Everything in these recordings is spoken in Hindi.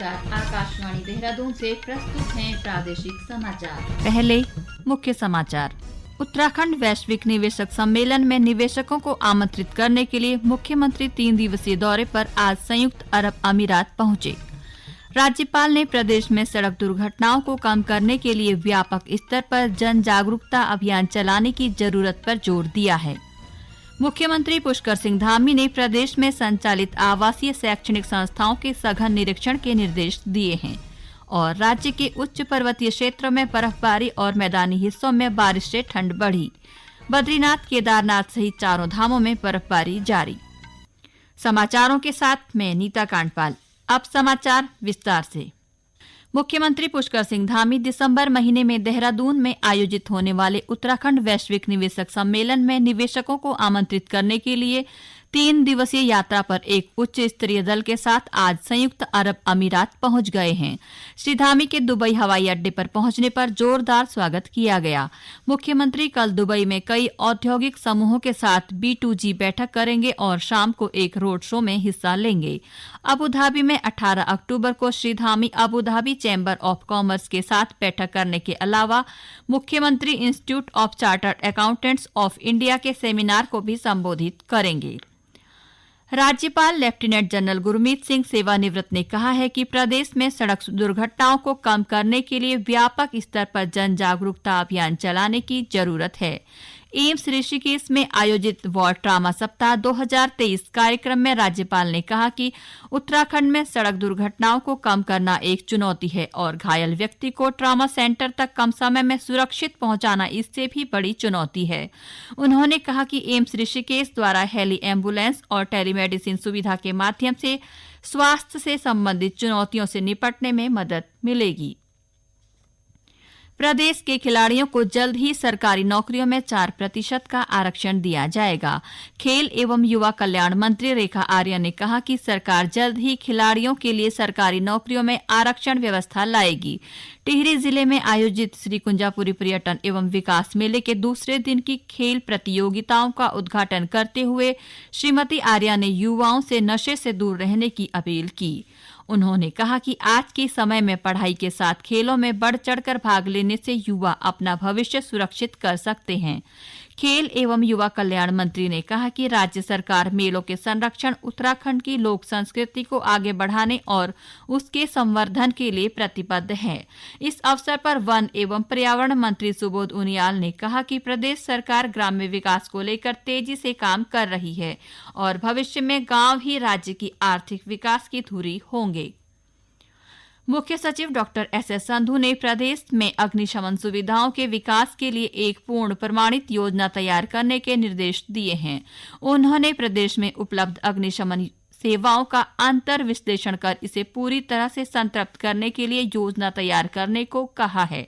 नमस्कार, आकाशवाणी देहरादून से प्रस्तुत हैं प्रादेशिक समाचार। पहले मुख्य समाचार। उत्तराखंड वैश्विक निवेशक सम्मेलन में निवेशकों को आमंत्रित करने के लिए मुख्यमंत्री 3 दिवसीय दौरे पर आज संयुक्त अरब अमीरात पहुंचे। राज्यपाल ने प्रदेश में सड़क दुर्घटनाओं को कम करने के लिए व्यापक स्तर पर जन जागरूकता अभियान चलाने की जरूरत पर जोर दिया है। मुख्यमंत्री पुष्कर सिंह धामी ने प्रदेश में संचालित आवासीय शैक्षणिक संस्थाओं के सघन निरीक्षण के निर्देश दिए हैं और राज्य के उच्च पर्वतीय क्षेत्रों में बर्फबारी और मैदानी हिस्सों में बारिश से ठंड बढ़ी। बद्रीनाथ, केदारनाथ सहित चारों धामों में बर्फबारी जारी। समाचारों के साथ मैं नीता कांडपाल। अब समाचार विस्तार से। मुख्यमंत्री पुष्कर सिंह धामी दिसंबर महीने में देहरादून में आयोजित होने वाले उत्तराखंड वैश्विक निवेशक सम्मेलन में निवेशकों को आमंत्रित करने के लिए 3 दिवसीय यात्रा पर एक उच्च स्तरीय दल के साथ आज संयुक्त अरब अमीरात पहुंच गए हैं। श्री धामी के दुबई हवाई अड्डे पर पहुंचने पर जोरदार स्वागत किया गया। मुख्यमंत्री कल दुबई में कई औद्योगिक समूहों के साथ B2G बैठक करेंगे और शाम को एक रोड शो में हिस्सा लेंगे। अबू धाबी में 18 अक्टूबर को Shri Dhami Abu Dhabi chamber of commerce के साथ बैठक करने के अलावा मुख्यमंत्री institute of chartered accountants of India के सेमिनार को भी संबोधित करेंगे। राज्यपाल लेफ्टिनेंट जनरल गुरमीत सिंह सेवानिवृत्त ने कहा है कि प्रदेश में सड़क दुर्घटनाओं को कम करने के लिए व्यापक स्तर पर जन जागरूकता अभियान चलाने की जरूरत है। एम्स ऋषिकेश में आयोजित वॉर ट्रामा सप्ताह 2023 कार्यक्रम में राज्यपाल ने कहा कि उत्तराखंड में सड़क दुर्घटनाओं को कम करना एक चुनौती है और घायल व्यक्ति को ट्रामा सेंटर तक कम समय में सुरक्षित पहुंचाना इससे भी बड़ी चुनौती है। उन्होंने कहा कि एम्स ऋषिकेश द्वारा हेली एम्बुलेंस और टेलीमेडिसिन सुविधा के माध्यम से स्वास्थ्य से संबंधित चुनौतियों से निपटने में मदद मिलेगी। प्रदेश के खिलाड़ियों को जल्द ही सरकारी नौकरियों में 4% का आरक्षण दिया जाएगा। खेल एवं युवा कल्याण मंत्री रेखा आर्या ने कहा कि सरकार जल्द ही खिलाड़ियों के लिए सरकारी नौकरियों में आरक्षण व्यवस्था लाएगी। टिहरी जिले में आयोजित श्री कुंजापुरी पर्यटन एवं विकास मेले के दूसरे दिन की खेल प्रतियोगिताओं का उद्घाटन करते हुए श्रीमती आर्या ने युवाओं से नशे से दूर रहने की अपील की। उन्होंने कहा कि आज के समय में पढ़ाई के साथ खेलों में बढ़ चढ़कर भाग लेने से युवा अपना भविष्य सुरक्षित कर सकते हैं। खेल एवं युवा कल्याण मंत्री ने कहा कि राज्य सरकार मेलों के संरक्षण, उत्तराखंड की लोक संस्कृति को आगे बढ़ाने और उसके संवर्धन के लिए प्रतिबद्ध है। इस अवसर पर वन एवं पर्यावरण मंत्री सुबोध उनियाल ने कहा कि प्रदेश सरकार ग्राम्य विकास को लेकर तेजी से काम कर रही है और भविष्य में गांव ही राज्य की आर्थिक विकास की धुरी होंगे। मुख्य सचिव डॉक्टर एस.एस. संधू ने प्रदेश में अग्निशमन सुविधाओं के विकास के लिए एक पूर्ण प्रमाणित योजना तैयार करने के निर्देश दिए हैं। उन्होंने प्रदेश में उपलब्ध अग्निशमन सेवाओं का अंतर विश्लेषण कर इसे पूरी तरह से संतृप्त करने के लिए योजना तैयार करने को कहा है।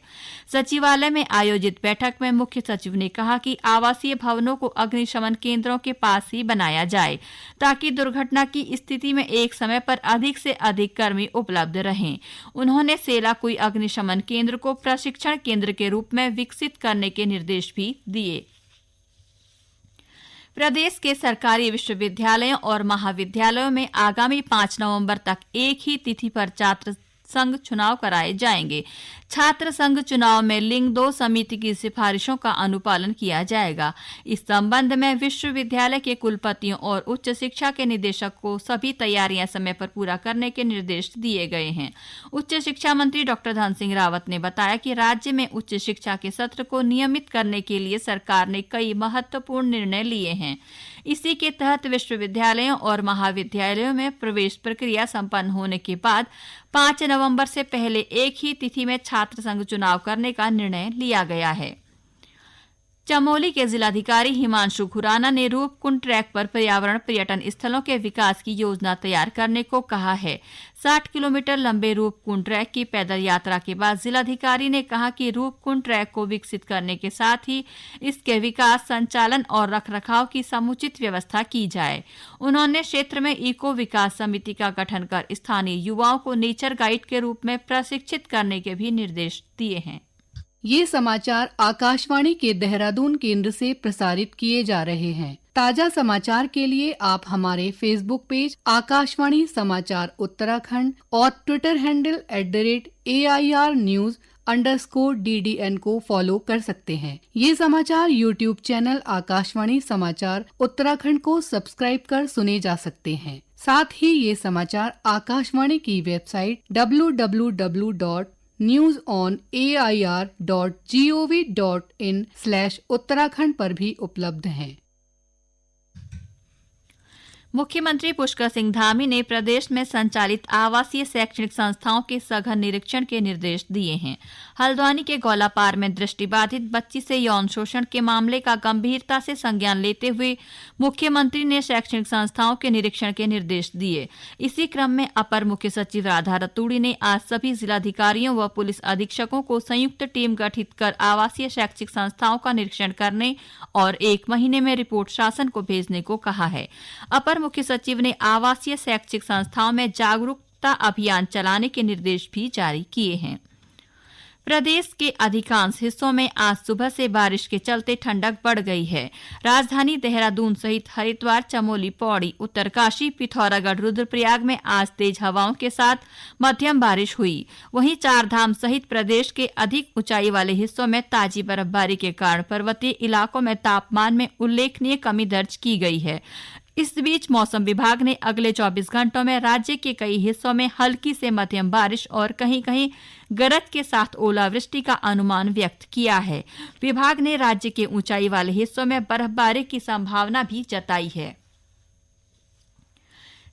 सचिवालय में आयोजित बैठक में मुख्य सचिव ने कहा कि आवासीय भवनों को अग्निशमन केंद्रों के पास ही बनाया जाए ताकि दुर्घटना की स्थिति में एक समय पर अधिक से अधिक कर्मी उपलब्ध रहें। उन्होंने सेलाकुई अग्निशमन केंद्र को प्रशिक्षण केंद्र के रूप में विकसित करने के निर्देश भी दिए। प्रदेश के सरकारी विश्वविद्यालयों और महाविद्यालयों में आगामी 5 नवंबर तक एक ही तिथि पर छात्र संघ चुनाव कराए जाएंगे। छात्र संघ चुनाव में लिंग 2 समिति की सिफारिशों का अनुपालन किया जाएगा। इस संबंध में विश्वविद्यालय के कुलपतियों और उच्च शिक्षा के निदेशक को सभी तैयारियां समय पर पूरा करने के निर्देश दिए गए हैं। उच्च शिक्षा मंत्री डॉक्टर धन सिंह रावत ने बताया कि राज्य में उच्च शिक्षा के सत्र को नियमित करने के लिए सरकार ने कई महत्वपूर्ण निर्णय लिए हैं। इसी के तहत विश्वविद्यालयों और महाविद्यालयों में प्रवेश प्रक्रिया संपन्न होने के बाद 5 नवंबर से पहले एक ही तिथि में छात्र संघ चुनाव करने का निर्णय लिया गया है। चमोली के जिलाधिकारी हिमांशु खुराना ने रूपकुंड ट्रैक पर पर्यावरण पर्यटन स्थलों के विकास की योजना तैयार करने को कहा है। 60 किलोमीटर लंबे रूपकुंड ट्रैक की पैदल यात्रा के बाद जिलाधिकारी ने कहा कि रूपकुंड ट्रैक को विकसित करने के साथ ही इसके विकास, संचालन और रखरखाव की समुचित व्यवस्था की जाए। उन्होंने क्षेत्र में इको विकास समिति का गठन कर स्थानीय युवाओं को नेचर गाइड के रूप में प्रशिक्षित करने के भी निर्देश दिए हैं। ये समाचार आकाशवाणी के देहरादून केंद्र से प्रसारित किए जा रहे हैं। ताजा समाचार के लिए आप हमारे फेसबुक पेज आकाशवाणी समाचार उत्तराखंड और ट्विटर हैंडल @AIRnews_DDN को फॉलो कर सकते हैं। ये समाचार यूट्यूब चैनल आकाशवाणी समाचार उत्तराखंड को सब्सक्राइब कर सुने जा सकते हैं। साथ ही ये समाचार आकाशवाणी की वेबसाइट www.newsonair.gov.in/उत्तराखंड पर भी उपलब्ध हैं। मुख्यमंत्री पुष्कर सिंह धामी ने प्रदेश में संचालित आवासीय शैक्षणिक संस्थाओं के सघन निरीक्षण के निर्देश दिए हैं। हल्द्वानी के गौलापार में दृष्टिबाधित बच्ची से यौन शोषण के मामले का गंभीरता से संज्ञान लेते हुए मुख्यमंत्री ने शैक्षणिक संस्थाओं के निरीक्षण के निर्देश दिए। इसी क्रम में अपर मुख्य सचिव राधा रतूड़ी ने आज सभी जिलाधिकारियों व पुलिस अधीक्षकों को संयुक्त टीम गठित कर आवासीय शैक्षिक संस्थाओं का निरीक्षण करने और 1 महीने में रिपोर्ट शासन को भेजने को कहा है। अपर मुख्य सचिव ने आवासीय शैक्षिक संस्थाओं में जागरूकता अभियान चलाने के निर्देश भी जारी किए हैं। प्रदेश के अधिकांश हिस्सों में आज सुबह से बारिश के चलते ठंडक बढ़ गई है। राजधानी देहरादून सहित हरिद्वार, चमोली, पौड़ी, उत्तरकाशी, पिथौरागढ़, रुद्रप्रयाग में आज तेज हवाओं के साथ मध्यम बारिश हुई। वहीं चारधाम सहित प्रदेश के अधिक ऊंचाई वाले हिस्सों में ताजी बर्फबारी के कारण पर्वतीय इलाकों में तापमान में उल्लेखनीय कमी दर्ज की गई है। इस बीच मौसम विभाग ने अगले 24 घंटों में राज्य के कई हिस्सों में हल्की से मध्यम बारिश और कहीं-कहीं गरज के साथ ओलावृष्टि का अनुमान व्यक्त किया है। विभाग ने राज्य के ऊंचाई वाले हिस्सों में बर्फबारी की संभावना भी जताई है।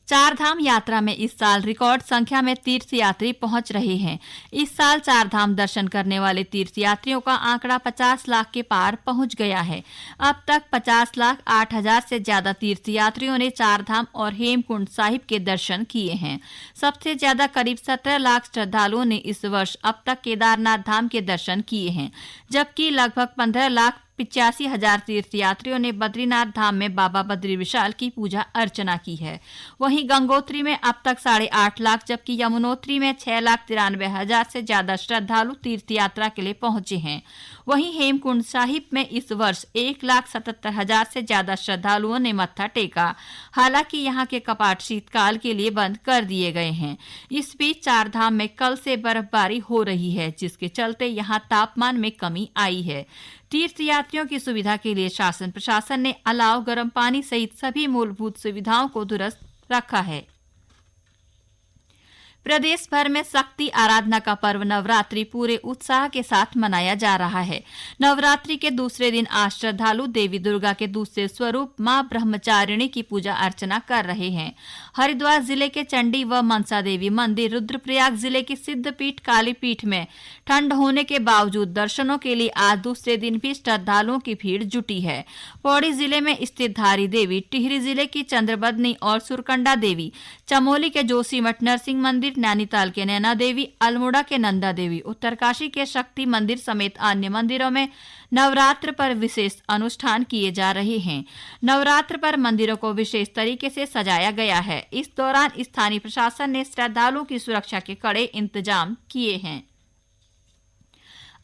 चारधाम यात्रा में इस साल रिकॉर्ड संख्या में तीर्थयात्री पहुंच रहे हैं। इस साल चारधाम दर्शन करने वाले तीर्थयात्रियों का आंकड़ा 50 लाख के पार पहुंच गया है। अब तक 50,08,000 से ज्यादा तीर्थयात्रियों ने चारधाम और हेमकुंड साहिब के दर्शन किए हैं। सबसे ज्यादा करीब 17 लाख श्रद्धालुओं ने इस वर्ष अब तक केदारनाथ धाम के दर्शन किए हैं, जबकि लगभग 15,85,000 तीर्थयात्रियों ने बद्रीनाथ धाम में बाबा बद्री विशाल की पूजा अर्चना की है। वहीं गंगोत्री में अब तक 8.5 लाख, जबकि यमुनोत्री में 6,93,000 से ज्यादा श्रद्धालु तीर्थयात्रा के लिए पहुंचे हैं। वहीं हेमकुंड साहिब में इस वर्ष 1,77,000 से ज्यादा श्रद्धालुओं ने मत्था टेका। हालांकि यहां के कपाट शीतकाल के लिए बंद कर दिए गए हैं। इस बीच चारधाम में कल से बर्फबारी हो रही है, जिसके चलते यहां तापमान में कमी आई है। तीर्थयात्रियों की सुविधा के लिए शासन प्रशासन ने अलाव, गर्म पानी सहित सभी मूलभूत सुविधाओं को दुरुस्त रखा है। प्रदेश भर में शक्ति आराधना का पर्व नवरात्रि पूरे उत्साह के साथ मनाया जा रहा है। नवरात्रि के दूसरे दिन आज श्रद्धालु देवी दुर्गा के दूसरे स्वरूप मां ब्रह्मचारिणी की पूजा अर्चना कर रहे हैं। हरिद्वार जिले के चंडी व मनसा देवी मंदिर, रुद्रप्रयाग जिले की सिद्धपीठ कालीपीठ में ठंड होने के बावजूद दर्शनों के लिए आज दूसरे दिन भी श्रद्धालुओं की भीड़ जुटी है। पौड़ी जिले में स्थित धारी देवी, टिहरी जिले की चंद्रबदनी और सुरकंडा देवी, चमोली के जोशीमठ नरसिंह मंदिर, नैनीताल के नैना देवी, अल्मोड़ा के नंदा देवी, उत्तरकाशी के शक्ति मंदिर समेत अन्य मंदिरों में नवरात्र पर विशेष अनुष्ठान किए जा रहे हैं। नवरात्र पर मंदिरों को विशेष तरीके से सजाया गया है। इस दौरान स्थानीय प्रशासन ने श्रद्धालुओं की सुरक्षा के कड़े इंतजाम किए हैं।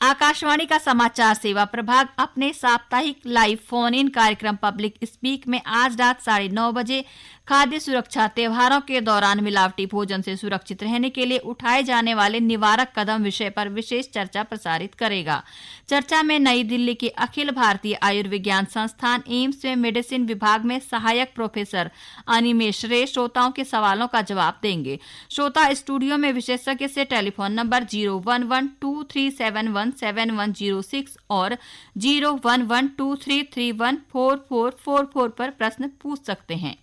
आकाशवाणी का समाचार सेवा प्रभाग अपने साप्ताहिक लाइव फोन इन कार्यक्रम पब्लिक स्पीक में आज रात 9:30 बजे खाद्य सुरक्षा त्योहारों के दौरान मिलावटी भोजन से सुरक्षित रहने के लिए उठाए जाने वाले निवारक कदम विषय पर विशेष चर्चा प्रसारित करेगा। चर्चा में नई दिल्ली के अखिल भारतीय आयुर्विज्ञान संस्थान एम्स में मेडिसिन विभाग में सहायक प्रोफेसर अनिमेश रे श्रोताओं के सवालों का जवाब देंगे। श्रोता स्टूडियो में विशेषज्ञ से टेलीफोन नंबर 01123717106 और 01123314444 पर प्रश्न पूछ सकते हैं।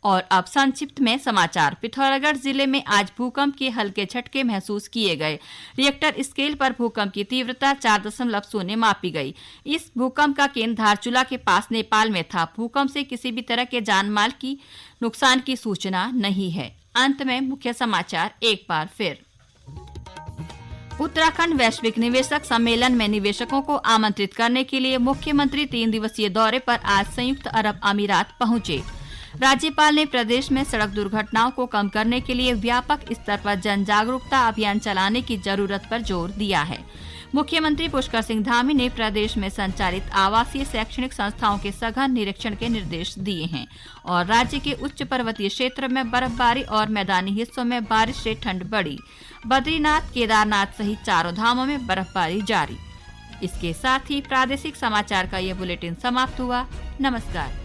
और अब संक्षिप्त में समाचार। पिथौरागढ़ जिले में आज भूकंप के हल्के झटके महसूस किए गए। रिएक्टर स्केल पर भूकंप की तीव्रता 4.0 मापी गई। इस भूकंप का केंद्र धारचूला के पास नेपाल में था। भूकंप से किसी भी तरह के जानमाल की नुकसान की सूचना नहीं है। अंत में मुख्य समाचार एक बार फिर। उत्तराखंड वैश्विक निवेशक सम्मेलन में निवेशकों को आमंत्रित करने के लिए मुख्यमंत्री 3 दिवसीय दौरे पर आज संयुक्त अरब अमीरात पहुंचे। राज्यपाल ने प्रदेश में सड़क दुर्घटनाओं को कम करने के लिए व्यापक स्तर पर जन जागरूकता अभियान चलाने की जरूरत पर जोर दिया है। मुख्यमंत्री पुष्कर सिंह धामी ने प्रदेश में संचालित आवासीय शैक्षणिक संस्थाओं के सघन निरीक्षण के निर्देश दिए हैं और राज्य के उच्च पर्वतीय क्षेत्र में बर्फबारी और मैदानी हिस्सों में बारिश से ठंड बढ़ी। बद्रीनाथ, केदारनाथ सहित चारों धामों में बर्फबारी जारी। इसके साथ ही प्रादेशिक समाचार का ये बुलेटिन समाप्त हुआ। नमस्कार।